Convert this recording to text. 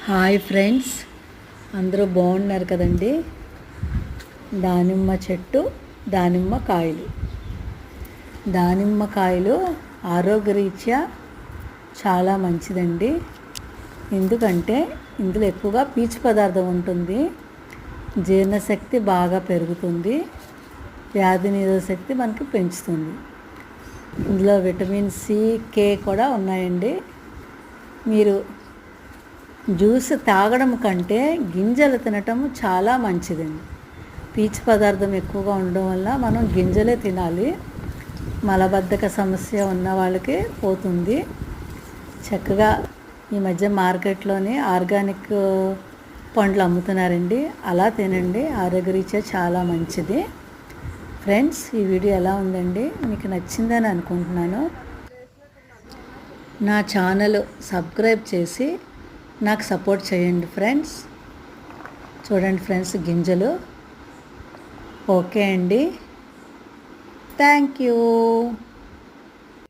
Hi friends, అందరూ బాగున్నారు కదండి. దానిమ్మ చెట్టు, దానిమ్మ కాయలు ఆరోగ్యరీత్యా చాలా మంచిదండి. ఎందుకంటే ఇందులో ఎక్కువగా పీచు పదార్థం ఉంటుంది. జీర్ణశక్తి బాగా పెరుగుతుంది, వ్యాధి నిరోధక శక్తి మనకి పెంచుతుంది. ఇందులో విటమిన్ సి, కే కూడా ఉన్నాయండి. మీరు జ్యూస్ తాగడం కంటే గింజలు తినటం చాలా మంచిదండి. పీచు పదార్థం ఎక్కువగా ఉండడం వల్ల మనం గింజలే తినాలి. మలబద్ధక సమస్య ఉన్న వాళ్ళకి పోతుంది. చక్కగా ఈ మధ్య మార్కెట్లోని ఆర్గానిక్ పండ్లు అమ్ముతున్నారండి, అలా తినండి. ఆరోగ్యరీత్యా చాలా మంచిది. ఫ్రెండ్స్, ఈ వీడియో ఎలా ఉందండి? మీకు నచ్చిందని అనుకుంటున్నాను. నా ఛానల్ సబ్స్క్రైబ్ చేసి నాకు సపోర్ట్ చేయండి ఫ్రెండ్స్. చూడండి ఫ్రెండ్స్, గింజలు. ఓకే అండి, థ్యాంక్ యూ.